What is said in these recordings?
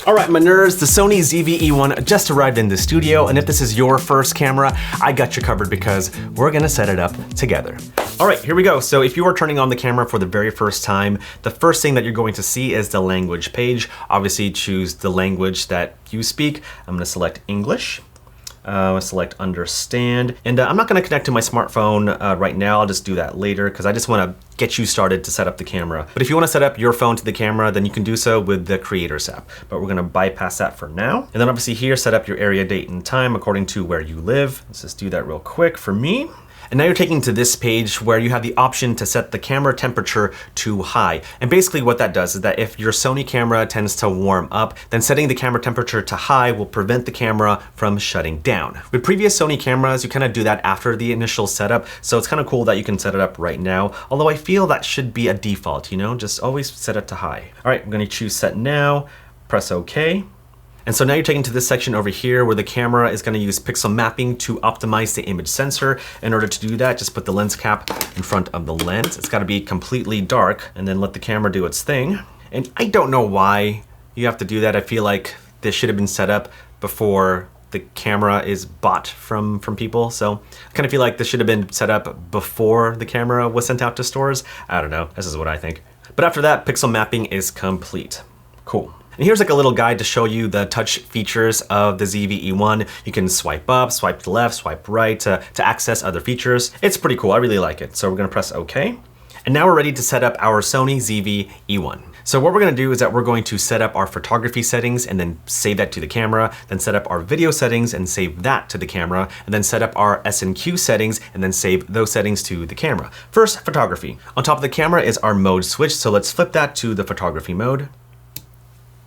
All right, my nerds, the Sony ZV-E1 just arrived in the studio, and if this is your first camera, I got you covered because we're gonna set it up together. All right, here we go. So if you are turning on the camera for the very first time, the first thing that you're going to see is the language page. Obviously, choose the language that you speak. I'm gonna select English. Select understand, and I'm not going to connect to my smartphone right now. I'll just do that later because I just want to get you started to set up the camera. But if you want to set up your phone to the camera, then you can do so with the Creators app. But we're going to bypass that for now. And then obviously here, set up your area, date, and time according to where you live. Let's just do that real quick for me. And now you're taken to this page where you have the option to set the camera temperature to high. And basically what that does is that if your Sony camera tends to warm up, then setting the camera temperature to high will prevent the camera from shutting down. With previous Sony cameras, you kind of do that after the initial setup. So it's kind of cool that you can set it up right now. Although I feel that should be a default, you know, just always set it to high. All right, I'm gonna choose set now, press OK. And so now you're taken to this section over here where the camera is going to use pixel mapping to optimize the image sensor. In order to do that, just put the lens cap in front of the lens. It's got to be completely dark and then let the camera do its thing. And I don't know why you have to do that. I feel like this should have been set up before the camera is bought from people. So I kind of feel like this should have been set up before the camera was sent out to stores. I don't know. This is what I think. But after that, pixel mapping is complete. Cool. And here's like a little guide to show you the touch features of the ZV-E1. You can swipe up, swipe to the left, swipe right to access other features. It's pretty cool, I really like it. So we're gonna press OK. And now we're ready to set up our Sony ZV-E1. So what we're gonna do is that we're going to set up our photography settings and then save that to the camera, then set up our video settings and save that to the camera, and then set up our S&Q settings and then save those settings to the camera. First, photography. On top of the camera is our mode switch, so let's flip that to the photography mode.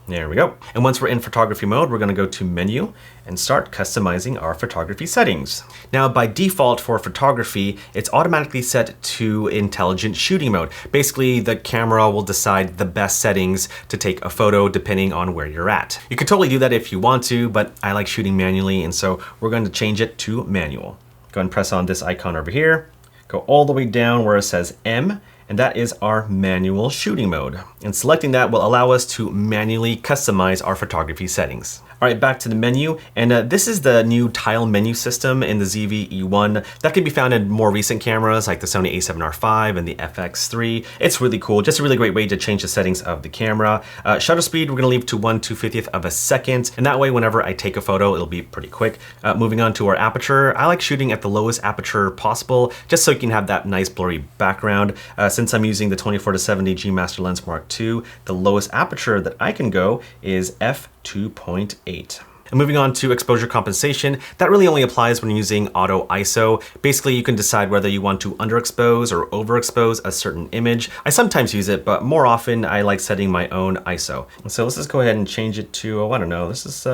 There we go. And once we're in photography mode, we're gonna go to menu and start customizing our photography settings. Now, by default for photography, it's automatically set to intelligent shooting mode. Basically, the camera will decide the best settings to take a photo depending on where you're at. You can totally do that if you want to, but I like shooting manually, and so we're going to change it to manual. Go ahead and press on this icon over here. Go all the way down where it says M, and that is our manual shooting mode. And selecting that will allow us to manually customize our photography settings. All right, back to the menu, and this is the new tile menu system in the ZV-E1 that can be found in more recent cameras like the Sony a7R5 and the FX3. It's really cool, just a really great way to change the settings of the camera. Shutter speed, we're gonna leave to 1/250th of a second, and that way whenever I take a photo, it'll be pretty quick. Moving on to our aperture, I like shooting at the lowest aperture possible, just so you can have that nice blurry background. Since I'm using the 24-70 G Master Lens Mark II, the lowest aperture that I can go is f2.8. And moving on to exposure compensation, that really only applies when you're using auto ISO. Basically, you can decide whether you want to underexpose or overexpose a certain image. I sometimes use it, but more often I like setting my own ISO. And so let's just go ahead and change it to, oh, I don't know, this is,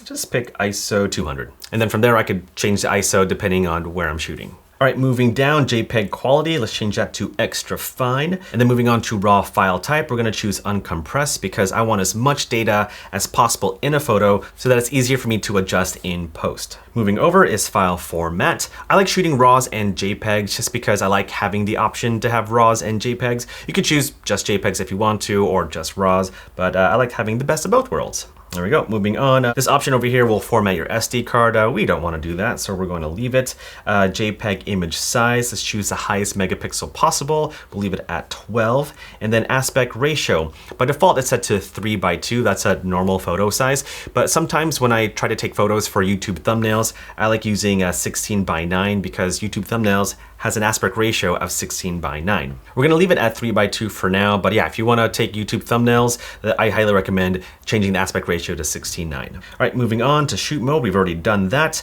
just pick ISO 200. And then from there, I could change the ISO depending on where I'm shooting. All right, moving down, JPEG quality, let's change that to extra fine. And then moving on to raw file type, we're gonna choose uncompressed because I want as much data as possible in a photo so that it's easier for me to adjust in post. Moving over is file format. I like shooting RAWs and JPEGs just because I like having the option to have RAWs and JPEGs. You could choose just JPEGs if you want to, or just RAWs, but I like having the best of both worlds. There we go, moving on. This option over here will format your SD card. We don't wanna do that, so we're going to leave it. JPEG image size, let's choose the highest megapixel possible. We'll leave it at 12. And then aspect ratio. By default, it's set to 3:2. That's a normal photo size. But sometimes when I try to take photos for YouTube thumbnails, I like using 16:9 because YouTube thumbnails has an aspect ratio of 16:9. We're gonna leave it at 3:2 for now, but yeah, if you wanna take YouTube thumbnails, I highly recommend changing the aspect ratio to 16:9. All right, moving on to shoot mode, we've already done that.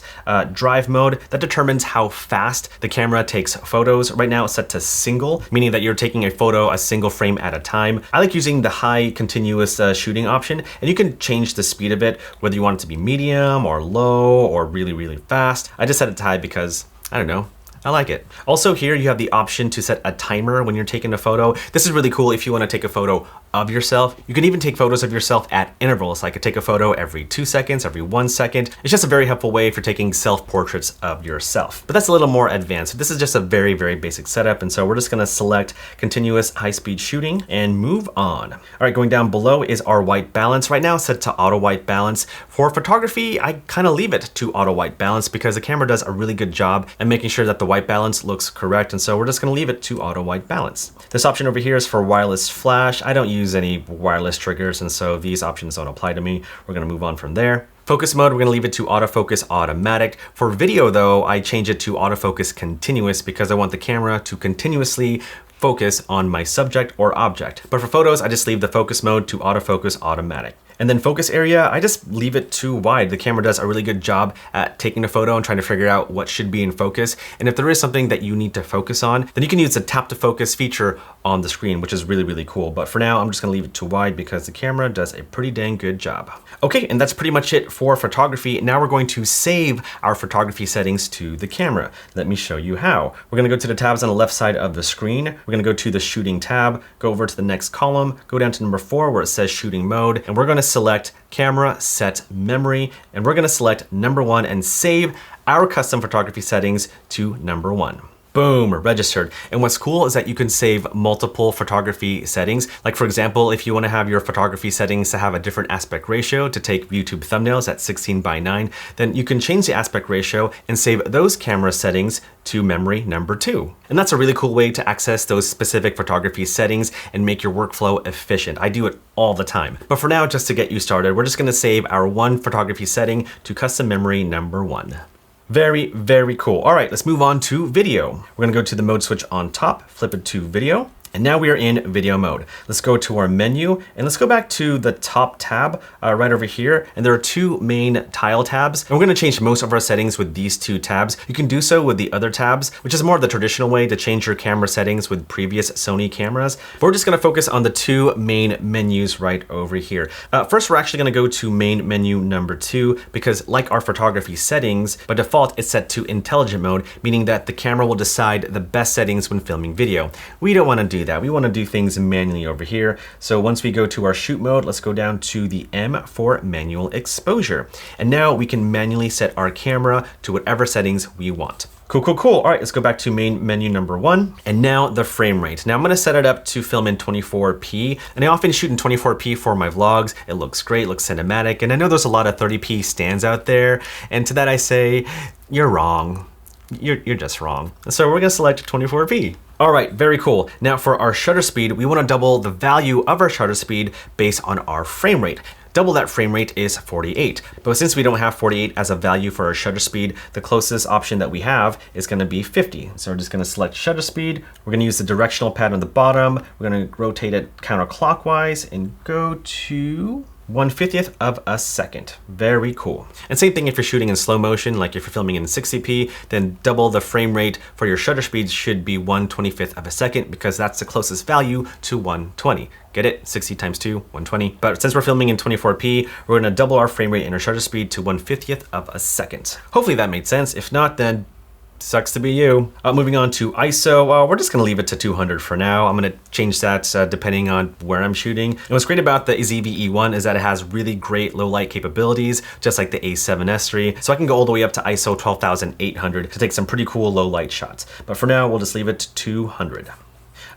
Drive mode, that determines how fast the camera takes photos. Right now it's set to single, meaning that you're taking a photo a single frame at a time. I like using the high continuous shooting option, and you can change the speed of it, whether you want it to be medium or low or really, really fast. I just set it to high because, I don't know, I like it. Also here you have the option to set a timer when you're taking a photo. This is really cool if you want to take a photo of yourself. You can even take photos of yourself at intervals. I could take a photo every 2 seconds, every 1 second. It's just a very helpful way for taking self-portraits of yourself. But that's a little more advanced. This is just a very, very basic setup. And so we're just gonna select continuous high-speed shooting and move on. All right, going down below is our white balance. Right now it's set to auto white balance. For photography, I kind of leave it to auto white balance because the camera does a really good job at making sure that the white balance looks correct. And so we're just gonna leave it to auto white balance. This option over here is for wireless flash. I don't use any wireless triggers, and so these options don't apply to me. We're gonna move on from there. Focus mode, we're gonna leave it to autofocus automatic. For video though, I change it to autofocus continuous because I want the camera to continuously focus on my subject or object. But for photos, I just leave the focus mode to autofocus automatic. And then focus area, I just leave it too wide. The camera does a really good job at taking a photo and trying to figure out what should be in focus. And if there is something that you need to focus on, then you can use the tap to focus feature on the screen, which is really, really cool. But for now, I'm just gonna leave it too wide because the camera does a pretty dang good job. Okay, and that's pretty much it for photography. Now we're going to save our photography settings to the camera. Let me show you how. We're gonna go to the tabs on the left side of the screen. We're gonna go to the shooting tab, go over to the next column, go down to number 4 where it says shooting mode, and we're gonna select camera set memory, and we're gonna select number 1 and save our custom photography settings to number 1. Boom, registered. And what's cool is that you can save multiple photography settings. Like for example, if you want to have your photography settings to have a different aspect ratio to take YouTube thumbnails at 16:9, then you can change the aspect ratio and save those camera settings to memory number 2. And that's a really cool way to access those specific photography settings and make your workflow efficient. I do it all the time. But for now, just to get you started, we're just gonna save our 1 photography setting to custom memory number 1. Very, very cool. All right, let's move on to video. We're gonna go to the mode switch on top, flip it to video. And now we are in video mode. Let's go to our menu and let's go back to the top tab right over here. And there are 2 main tile tabs. And we're gonna change most of our settings with these 2 tabs. You can do so with the other tabs, which is more of the traditional way to change your camera settings with previous Sony cameras. But we're just gonna focus on the 2 main menus right over here. First, we're actually gonna go to main menu number 2 because like our photography settings, by default, it's set to intelligent mode, meaning that the camera will decide the best settings when filming video. We don't wanna do that. We want to do things manually over here. So once we go to our shoot mode, let's go down to the M for manual exposure. And now we can manually set our camera to whatever settings we want. Cool, cool, cool. All right, let's go back to main menu number 1. And now the frame rate. Now I'm gonna set it up to film in 24p. And I often shoot in 24p for my vlogs. It looks great, looks cinematic. And I know there's a lot of 30p stands out there. And to that I say, you're wrong. You're just wrong. So we're gonna select 24p. All right, very cool. Now for our shutter speed, we wanna double the value of our shutter speed based on our frame rate. Double that frame rate is 48. But since we don't have 48 as a value for our shutter speed, the closest option that we have is gonna be 50. So we're just gonna select shutter speed. We're gonna use the directional pad on the bottom. We're gonna rotate it counterclockwise and go to 1/50th of a second. Very cool. And same thing if you're shooting in slow motion, like if you're filming in 60p, then double the frame rate for your shutter speed should be 1/25th of a second because that's the closest value to 120. Get it? 60 times 2, 120. But since we're filming in 24p, we're gonna double our frame rate and our shutter speed to 1/50th of a second. Hopefully that made sense. If not, then sucks to be you. Moving on to ISO, we're just gonna leave it to 200 for now. I'm gonna change that depending on where I'm shooting. And what's great about the ZV-E1 is that it has really great low light capabilities, just like the A7S III. So I can go all the way up to ISO 12,800 to take some pretty cool low light shots. But for now, we'll just leave it to 200.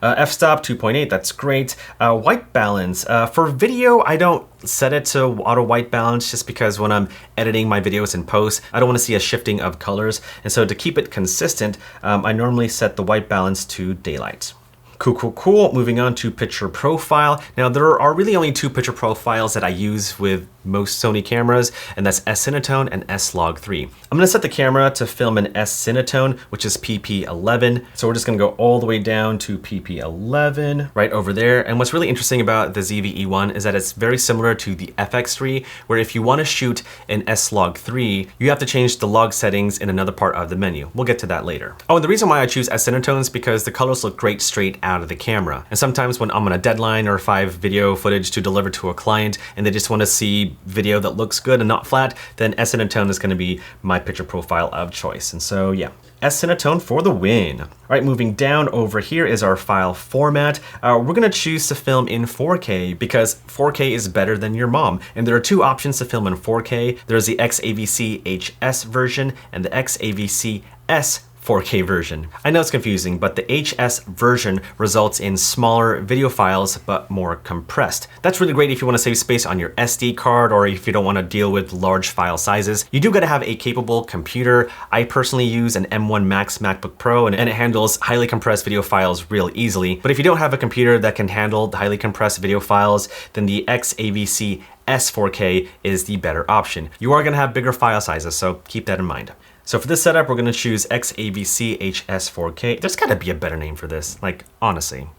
F-stop 2.8, that's great. White balance. For video, I don't set it to auto white balance just because when I'm editing my videos in post, I don't want to see a shifting of colors. And so to keep it consistent, I normally set the white balance to daylight. Cool, cool, cool. Moving on to picture profile. Now there are really only 2 picture profiles that I use with most Sony cameras, and that's S-Cinetone and S-Log3. I'm gonna set the camera to film in S-Cinetone, which is PP11. So we're just gonna go all the way down to PP11, right over there. And what's really interesting about the ZV-E1 is that it's very similar to the FX3, where if you wanna shoot in S-Log3, you have to change the log settings in another part of the menu. We'll get to that later. Oh, and the reason why I choose S-Cinetone is because the colors look great straight out of the camera. And sometimes when I'm on a deadline or if I have video footage to deliver to a client and they just want to see video that looks good and not flat, then S-Cinetone is going to be my picture profile of choice. And so yeah, S-Cinetone for the win. All right, moving down over here is our file format. We're gonna choose to film in 4K because 4K is better than your mom. And there are two options to film in 4K. There's the XAVC HS version and the XAVC S 4K version. I know it's confusing, but the HS version results in smaller video files, but more compressed. That's really great if you want to save space on your SD card or if you don't want to deal with large file sizes. You do gotta have a capable computer. I personally use an M1 Max MacBook Pro and it handles highly compressed video files real easily. But if you don't have a computer that can handle the highly compressed video files, then the XAVC S4K is the better option. You are gonna have bigger file sizes, so keep that in mind. So for this setup, we're gonna choose XAVC HS4K. There's gotta be a better name for this, like honestly.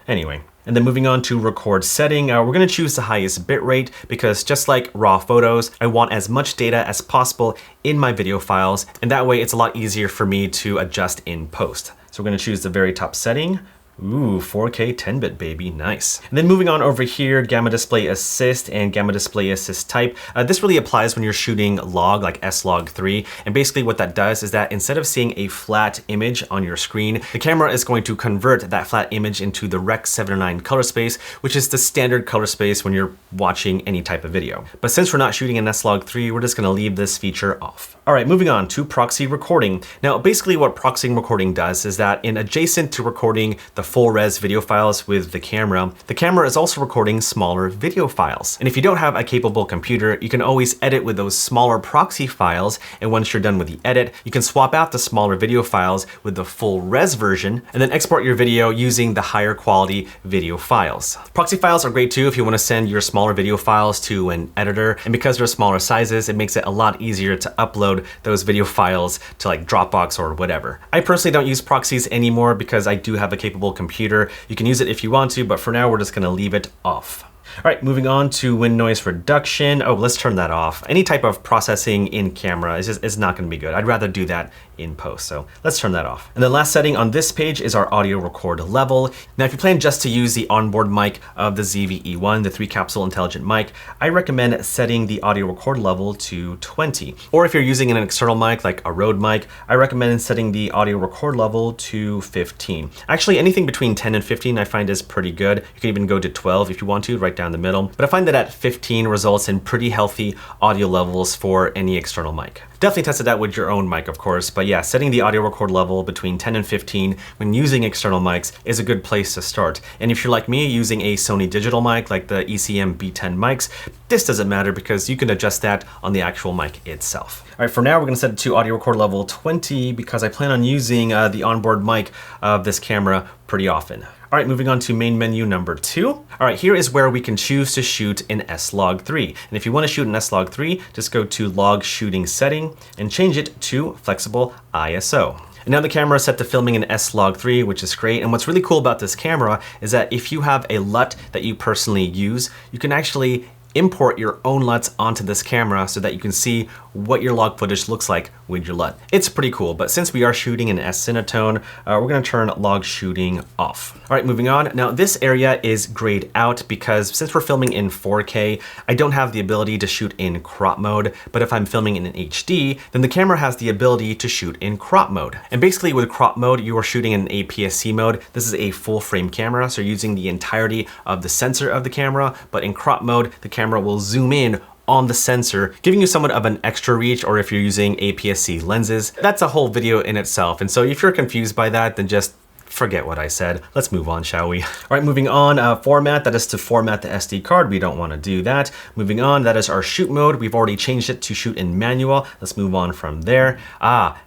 Anyway, and then moving on to record setting, we're gonna choose the highest bitrate because just like raw photos, I want as much data as possible in my video files, and that way it's a lot easier for me to adjust in post. So we're gonna choose the very top setting. Ooh, 4K 10-bit baby, nice. And then moving on over here, Gamma Display Assist and Gamma Display Assist type. This really applies when you're shooting log, like S-Log3. And basically what that does is that instead of seeing a flat image on your screen, the camera is going to convert that flat image into the Rec. 709 color space, which is the standard color space when you're watching any type of video. But since we're not shooting in S-Log3, we're just gonna leave this feature off. All right, moving on to proxy recording. Now, basically what proxy recording does is that in adjacent to recording the full res video files with the camera is also recording smaller video files. And if you don't have a capable computer, you can always edit with those smaller proxy files. And once you're done with the edit, you can swap out the smaller video files with the full res version and then export your video using the higher quality video files. Proxy files are great too if you want to send your smaller video files to an editor. And because they're smaller sizes, it makes it a lot easier to upload those video files to like Dropbox or whatever. I personally don't use proxies anymore because I do have a capable computer. You can use it if you want to, but for now we're just gonna leave it off. All right, moving on to wind noise reduction. Oh, let's turn that off. Any type of processing in camera is not gonna be good. I'd rather do that in post, so let's turn that off. And the last setting on this page is our audio record level. Now, if you plan just to use the onboard mic of the ZV-E1, the 3-capsule intelligent mic, I recommend setting the audio record level to 20. Or if you're using an external mic, like a Rode mic, I recommend setting the audio record level to 15. Actually, anything between 10 and 15 I find is pretty good. You can even go to 12 if you want to, right down the middle. But I find that at 15 results in pretty healthy audio levels for any external mic. Definitely test it out with your own mic, of course, but yeah, setting the audio record level between 10 and 15 when using external mics is a good place to start. And if you're like me, using a Sony digital mic like the ECM B10 mics, this doesn't matter because you can adjust that on the actual mic itself. All right, for now, we're gonna set it to audio record level 20 because I plan on using the onboard mic of this camera pretty often. All right, moving on to main menu number 2. All right, here is where we can choose to shoot in S-Log3. And if you want to shoot in S-Log3, just go to log shooting setting and change it to flexible ISO. And now the camera is set to filming in S-Log3, which is great. And what's really cool about this camera is that if you have a LUT that you personally use, you can actually import your own LUTs onto this camera so that you can see what your log footage looks like with your LUT. It's pretty cool, but since we are shooting in S-Cinetone, we're gonna turn log shooting off. All right, moving on. Now this area is grayed out because since we're filming in 4K, I don't have the ability to shoot in crop mode, but if I'm filming in an HD, then the camera has the ability to shoot in crop mode. And basically with crop mode, you are shooting in APS-C mode. This is a full frame camera, so you're using the entirety of the sensor of the camera, but in crop mode, the camera will zoom in on the sensor, giving you somewhat of an extra reach, or if you're using APS-C lenses. That's a whole video in itself. And so if you're confused by that, then just forget what I said. Let's move on, shall we? All right, moving on, format, that is to format the SD card. We don't want to do that. Moving on, that is our shoot mode. We've already changed it to shoot in manual. Let's move on from there.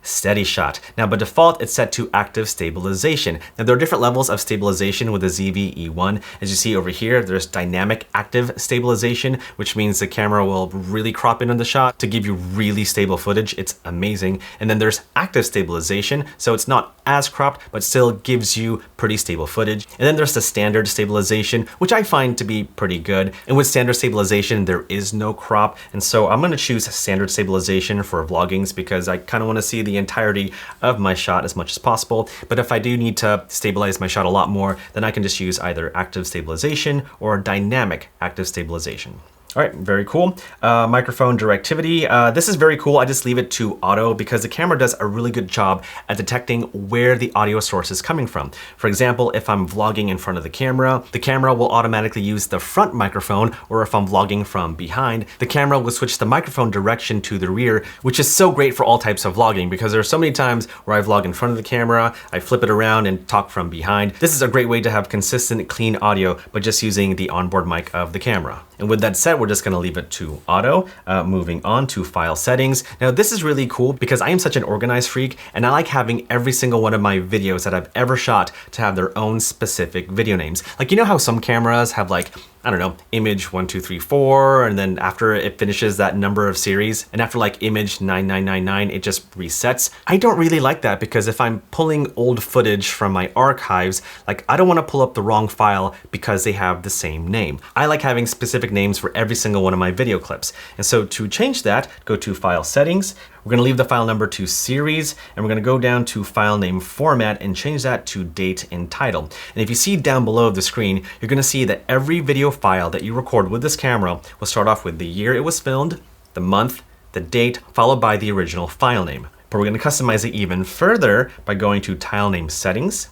Steady shot. Now, by default, it's set to active stabilization. Now, there are different levels of stabilization with the ZV-E1. As you see over here, there's dynamic active stabilization, which means the camera will really crop in on the shot to give you really stable footage. It's amazing. And then there's active stabilization, so it's not as cropped, but still gives you pretty stable footage. And then there's the standard stabilization, which I find to be pretty good. And with standard stabilization, there is no crop. And so I'm gonna choose standard stabilization for vloggings because I kind of want to see the entirety of my shot as much as possible. But if I do need to stabilize my shot a lot more, then I can just use either active stabilization or dynamic active stabilization. All right, very cool. Microphone directivity. This is very cool. I just leave it to auto because the camera does a really good job at detecting where the audio source is coming from. For example, if I'm vlogging in front of the camera will automatically use the front microphone, or if I'm vlogging from behind, the camera will switch the microphone direction to the rear, which is so great for all types of vlogging because there are so many times where I vlog in front of the camera, I flip it around and talk from behind. This is a great way to have consistent, clean audio, but just using the onboard mic of the camera. And with that said, we're just gonna leave it to auto. Moving on to file settings. Now this is really cool because I am such an organized freak and I like having every single one of my videos that I've ever shot to have their own specific video names. Like, you know how some cameras have like, I don't know, image 1, 2, 3, 4, and then after it finishes that number of series, and after like image 9999, it just resets. I don't really like that because if I'm pulling old footage from my archives, like I don't want to pull up the wrong file because they have the same name. I like having specific names for every single one of my video clips. And so to change that, go to File Settings. We're gonna leave the file number to series, and we're gonna go down to file name format and change that to date and title. And if you see down below the screen, you're gonna see that every video file that you record with this camera will start off with the year it was filmed, the month, the date, followed by the original file name. But we're gonna customize it even further by going to tile name settings.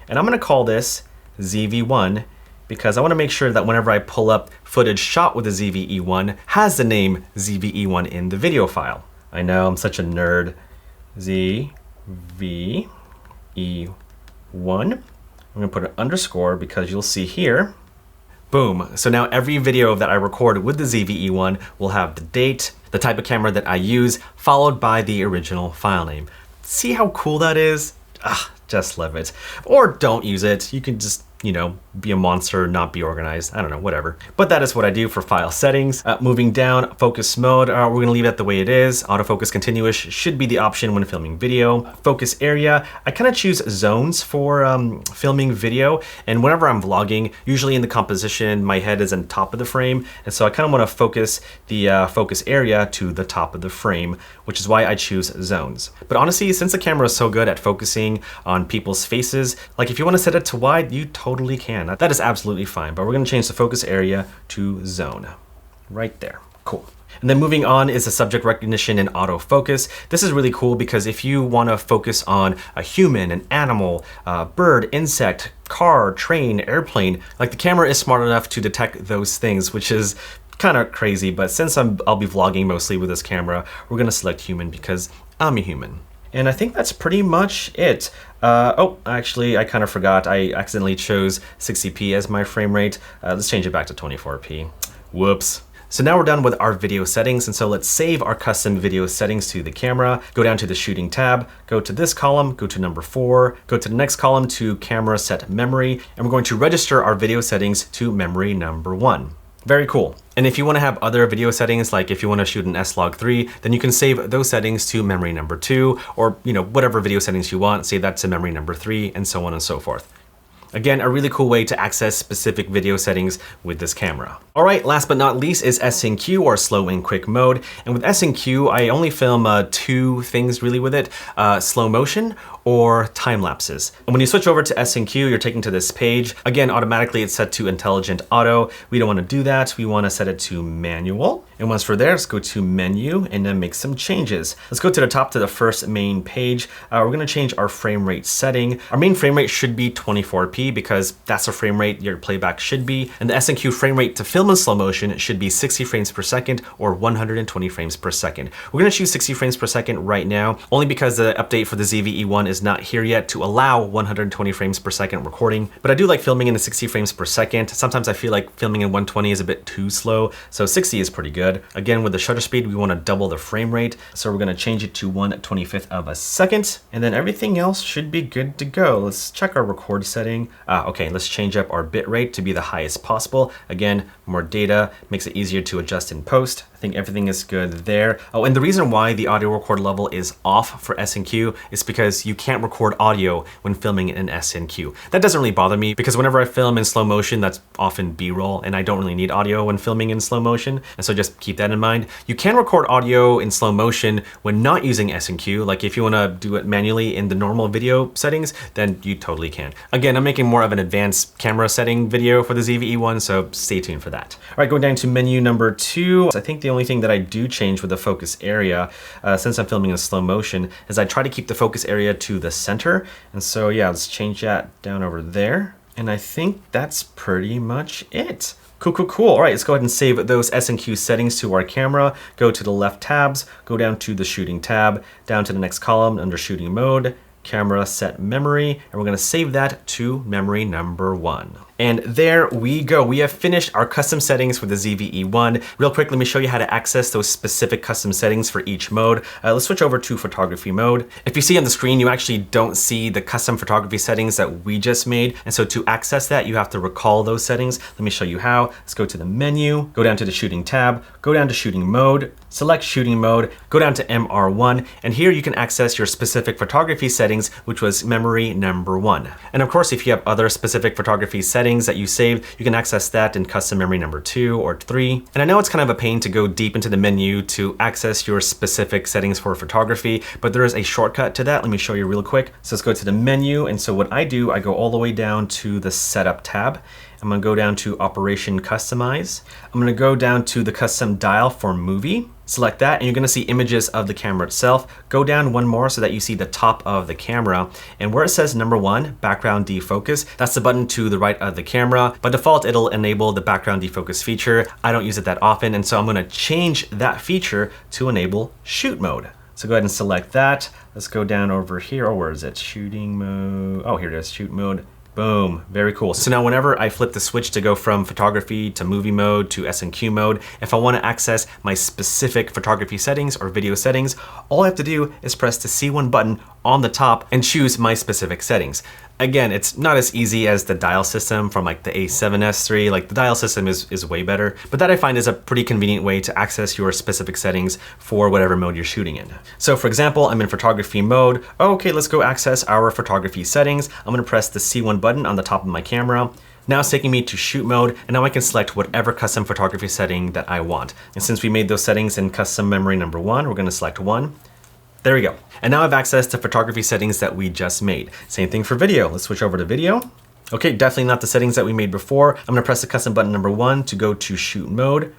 And I'm gonna call this ZV-E1 because I wanna make sure that whenever I pull up footage shot with the ZV-E1 has the name ZV-E1 in the video file. I know, I'm such a nerd. ZV-E1. I'm gonna put an underscore because you'll see here, boom. So now every video that I record with the ZV-E1 will have the date, the type of camera that I use, followed by the original file name. See how cool that is? Just love it. Or don't use it. You can just, you know, be a monster, not be organized. I don't know, whatever. But that is what I do for file settings. Moving down, focus mode, we're gonna leave it the way it is. Autofocus continuous should be the option when filming video. Focus area, I kind of choose zones for filming video. And whenever I'm vlogging, usually in the composition, my head is on top of the frame. And so I kind of wanna focus the focus area to the top of the frame, which is why I choose zones. But honestly, since the camera is so good at focusing on people's faces, like if you wanna set it to wide, you totally can. That is absolutely fine, but we're gonna change the focus area to zone. Right there, cool. And then moving on is the subject recognition and autofocus. This is really cool because if you wanna focus on a human, an animal, bird, insect, car, train, airplane, like the camera is smart enough to detect those things, which is kind of crazy, but since I'll be vlogging mostly with this camera, we're gonna select human because I'm a human. And I think that's pretty much it. Oh, actually, I kind of forgot. I accidentally chose 60p as my frame rate. Let's change it back to 24p. Whoops. So now we're done with our video settings, and so let's save our custom video settings to the camera. Go down to the shooting tab, go to this column, go to number 4, go to the next column to camera set memory, and we're going to register our video settings to memory number 1. Very cool. And if you want to have other video settings, like if you want to shoot an S-Log3, then you can save those settings to memory number 2, or whatever video settings you want, save that to memory number 3, and so on and so forth. Again, a really cool way to access specific video settings with this camera. All right, last but not least is S&Q, or slow and quick mode. And with S&Q, I only film 2 things really with it, slow motion or time lapses. And when you switch over to S&Q, you're taken to this page. Again, automatically it's set to intelligent auto. We don't want to do that. We want to set it to manual. And once we're there, let's go to menu and then make some changes. Let's go to the top to the first main page. We're going to change our frame rate setting. Our main frame rate should be 24p because that's the frame rate your playback should be. And the S&Q frame rate to film in slow motion should be 60 frames per second or 120 frames per second. We're going to choose 60 frames per second right now, only because the update for the ZV-E1 is not here yet to allow 120 frames per second recording. But I do like filming in the 60 frames per second. Sometimes I feel like filming in 120 is a bit too slow, so 60 is pretty good. Again, with the shutter speed, we want to double the frame rate, so we're going to change it to 1/25 of a second, and then everything else should be good to go. Let's check our record setting. Okay, let's change up our bit rate to be the highest possible. Again, more data makes it easier to adjust in post. I think everything is good there. Oh, and the reason why the audio record level is off for S&Q is because you can't record audio when filming in S&Q. That doesn't really bother me because whenever I film in slow motion, that's often B-roll, and I don't really need audio when filming in slow motion. And so just keep that in mind. You can record audio in slow motion when not using S&Q. Like if you want to do it manually in the normal video settings, then you totally can. Again, I'm making more of an advanced camera setting video for the ZV-E1, so stay tuned for that. All right, going down to menu number 2. I think the only thing that I do change with the focus area, since I'm filming in slow motion, is I try to keep the focus area to the center. And so yeah, let's change that down over there. And I think that's pretty much it. Cool. All right, let's go ahead and save those S&Q settings to our camera. Go to the left tabs, go down to the shooting tab, down to the next column under shooting mode, camera set memory, and we're gonna save that to memory number 1. And there we go. We have finished our custom settings for the ZV-E1. Real quick, let me show you how to access those specific custom settings for each mode. Let's switch over to photography mode. If you see on the screen, you actually don't see the custom photography settings that we just made. And so to access that, you have to recall those settings. Let me show you how. Let's go to the menu, go down to the shooting tab, go down to shooting mode, select shooting mode, go down to MR1, and here you can access your specific photography settings, which was memory number 1. And of course, if you have other specific photography settings that you saved, you can access that in custom memory number 2 or 3. And I know it's kind of a pain to go deep into the menu to access your specific settings for photography, but there is a shortcut to that. Let me show you real quick. So let's go to the menu. And so what I do, I go all the way down to the setup tab. I'm gonna go down to Operation Customize. I'm gonna go down to the custom dial for movie. Select that and you're gonna see images of the camera itself. Go down one more so that you see the top of the camera. And where it says number 1, background defocus, that's the button to the right of the camera. By default, it'll enable the background defocus feature. I don't use it that often, and so I'm gonna change that feature to enable shoot mode. So go ahead and select that. Let's go down over here. Oh, where is it? Shooting mode. Oh, here it is, shoot mode. Boom, very cool. So now whenever I flip the switch to go from photography to movie mode to S&Q mode, if I want to access my specific photography settings or video settings, all I have to do is press the C1 button on the top and choose my specific settings. Again, it's not as easy as the dial system from like the A7S III. Like the dial system is way better, but that I find is a pretty convenient way to access your specific settings for whatever mode you're shooting in. So for example, I'm in photography mode. Okay, let's go access our photography settings. I'm gonna press the C1 button on the top of my camera. Now it's taking me to shoot mode, and now I can select whatever custom photography setting that I want. And since we made those settings in custom memory number 1, we're gonna select 1. There we go. And now I have access to photography settings that we just made. Same thing for video. Let's switch over to video. Okay, definitely not the settings that we made before. I'm gonna press the custom button number 1 to go to shoot mode,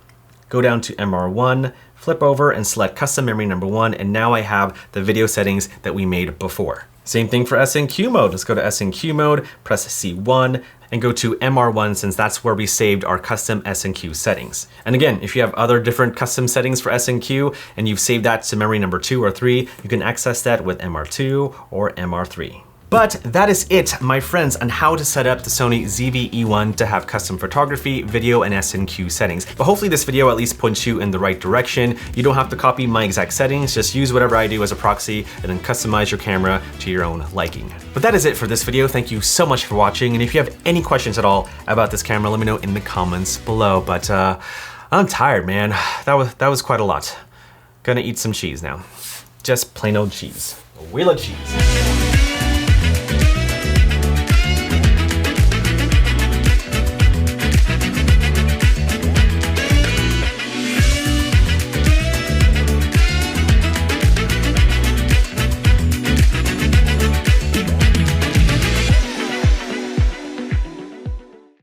go down to MR1, flip over and select custom memory number 1, and now I have the video settings that we made before. Same thing for S&Q mode. Let's go to S&Q mode, press C1, and go to MR1 since that's where we saved our custom S&Q settings. And again, if you have other different custom settings for S&Q and you've saved that to memory number 2 or 3, you can access that with MR2 or MR3. But that is it, my friends, on how to set up the Sony ZV-E1 to have custom photography, video, and S&Q settings. But hopefully this video at least points you in the right direction. You don't have to copy my exact settings, just use whatever I do as a proxy and then customize your camera to your own liking. But that is it for this video. Thank you so much for watching. And if you have any questions at all about this camera, let me know in the comments below. But I'm tired, man. That was quite a lot. Gonna eat some cheese now. Just plain old cheese. A wheel of cheese.